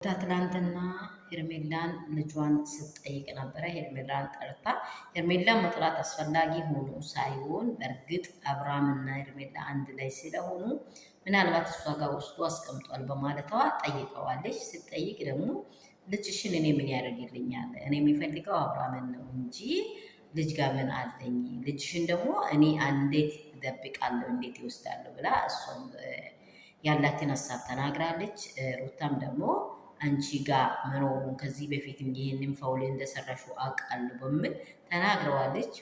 ትላንትና ሄርሜላን ልጇን ስትጠይቅ ነበረ። ሄርሜላን ጠርታ ሄርሜላን መጥራት አስፈላጊ ሆኖ ሳይሆን በእርግጥ አብርሃምና ሄርሜላ አንድ ላይ ስለሆኑ ምናልባት እሷ ጋር ውስጡ አስቀምጧል በማለቷ ጠይቀዋለች። ስትጠይቅ ደግሞ ልጅሽን እኔ ምን ያደርግልኛል? እኔ የሚፈልገው አብርሃምን ነው እንጂ ልጅ ጋር ምን አለኝ? ልጅሽን ደግሞ እኔ እንዴት እደብቃለሁ? እንዴት ይወስዳለሁ? ብላ እሷም ያላትን ሀሳብ ተናግራለች። ሩታም ደግሞ አንቺ ጋር መኖሩን ከዚህ በፊት ይህንን ፈውል እንደሰራሹ አውቃለሁ በሚል ተናግረዋለች።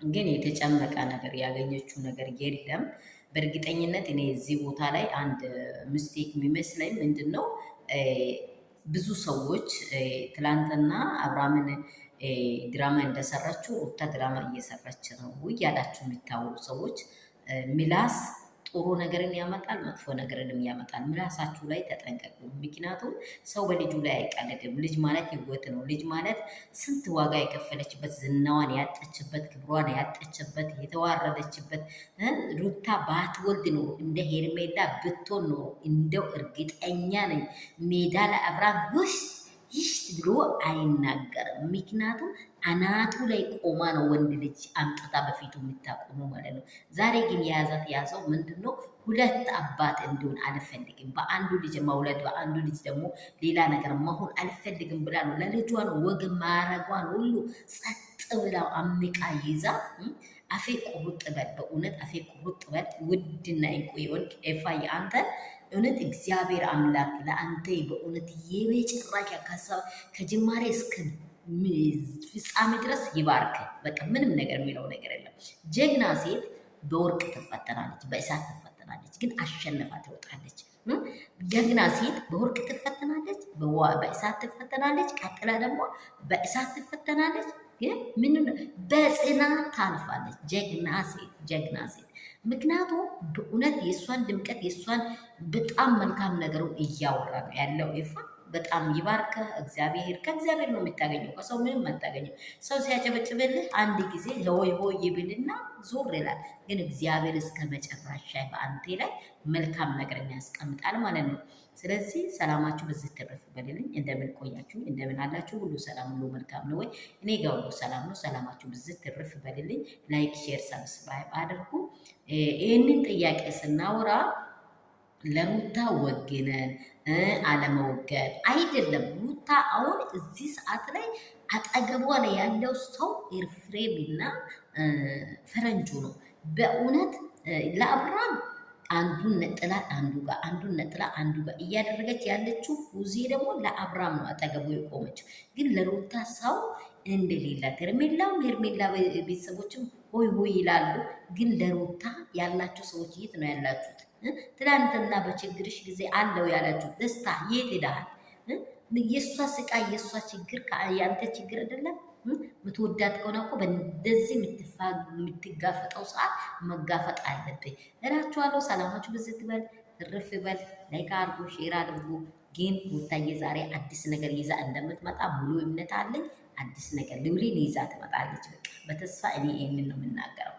ግን የተጨመቀ ነገር ያገኘችው ነገር የለም። በእርግጠኝነት እኔ እዚህ ቦታ ላይ አንድ ምስቴክ የሚመስለኝ ምንድን ነው፣ ብዙ ሰዎች ትላንትና አብርሃምን ድራማ እንደሰራችው ሩታ ድራማ እየሰራች ነው እያላችሁ የሚታወቁ ሰዎች ምላስ ጥሩ ነገርን ያመጣል፣ መጥፎ ነገርንም ያመጣል። ምላሳችሁ ላይ ተጠንቀቁ። ምክንያቱም ሰው በልጁ ላይ አይቀልድም። ልጅ ማለት ህይወት ነው። ልጅ ማለት ስንት ዋጋ የከፈለችበት፣ ዝናዋን ያጠችበት፣ ክብሯን ያጠችበት፣ የተዋረደችበት። ሩታ ባትወልድ ኖሮ እንደ ሄርሜላ ብትሆን ኖሮ እንደው እርግጠኛ ነኝ ሜዳ ላይ አብርሃም ይሽት ብሎ አይናገርም። ምክንያቱም አናቱ ላይ ቆማ ነው ወንድ ልጅ አምጥታ በፊቱ የምታቆሙ ማለት ነው። ዛሬ ግን የያዘው ምንድን ነው? ሁለት አባት እንዲሆን አልፈልግም፣ በአንዱ ልጅ መውለድ፣ በአንዱ ልጅ ደግሞ ሌላ ነገር መሆን አልፈልግም ብላ ነው ለልጇን ወግ ማረጓን ሁሉ ጸጥ ብላው አምቃ ይዛ አፌ ቁርጥ በል፣ በእውነት አፌ ቁርጥ በል። ውድና እንቁ የወልቅ ኤፋይ አንተን እውነት እግዚአብሔር አምላክ ለአንተ በእውነት የመጨረሻ ከጅማሬ እስከ ፍጻሜ ድረስ ይባርክ። በቃ ምንም ነገር የሚለው ነገር የለም። ጀግና ሴት በወርቅ ትፈተናለች፣ በእሳት ትፈተናለች፣ ግን አሸነፋ ትወጣለች። ጀግና ሴት በወርቅ ትፈተናለች፣ በእሳት ትፈተናለች፣ ቀጥላ ደግሞ በእሳት ትፈተናለች፣ ግን ምንም በጽናት ታልፋለች። ጀግና ሴት ምክንያቱም በእውነት የእሷን ድምቀት የእሷን በጣም መልካም ነገሩ እያወራ ነው ያለው። ይፋ በጣም ይባርከ እግዚአብሔር። ከእግዚአብሔር ነው የምታገኘው፣ ከሰው ምንም አታገኘው። ሰው ሲያጨበጭብልህ አንድ ጊዜ ሆይ ሆይ ይብልና ዞር ይላል። ግን እግዚአብሔር እስከ መጨረሻ በአንቴ ላይ መልካም ነገር ያስቀምጣል ማለት ነው። ስለዚህ ሰላማችሁ በዚህ ተረፍ በልልኝ። እንደምን ቆያችሁ? እንደምን አላችሁ? ሁሉ ሰላም፣ ሁሉ መልካም ነው ወይ? እኔ ጋር ሁሉ ሰላም ነው። ሰላማችሁ በዚህ ተረፍ በልልኝ። ላይክ፣ ሼር፣ ሰብስክራይብ አድርጉ። ይህንን ጥያቄ ስናወራ ለሩታ ወግነን አለመወገን አይደለም። ሩታ አሁን እዚህ ሰዓት ላይ አጠገቧ ላይ ያለው ሰው ኤርፍሬምና ፈረንጁ ነው። በእውነት ለአብርሃም አንዱን ነጥላ አንዱ ጋር፣ አንዱን ነጥላ አንዱ ጋር እያደረገች ያለችው ሁዚ ደግሞ ለአብርሃም ነው አጠገቡ የቆመችው። ግን ለሩታ ሰው እንደሌላት ሄርሜላ ቤተሰቦችም ሆይ ሆይ ይላሉ። ግን ለሩታ ያላችሁ ሰዎች የት ነው ያላችሁት? ትናንትና በችግርሽ ጊዜ አለው ያላችሁ ደስታ የት ሄዳል? የእሷ ስቃይ የእሷ ችግር ያንተ ችግር አይደለም። ምትወዳት ከሆነ እኮ በእንደዚህ የምትጋፈጠው ሰዓት መጋፈጥ አለብኝ እላችኋለሁ። ሰላማችሁ ብዝት ትበል፣ ትርፍ በል። ላይክ አድርጉ፣ ሼር አድርጉ። ግን ሩታዬ ዛሬ አዲስ ነገር ይዛ እንደምትመጣ ሙሉ እምነት አለኝ። አዲስ ነገር ልውሌን ይዛ ትመጣለች። በቃ በተስፋ እኔ ይህንን ነው የምናገረው።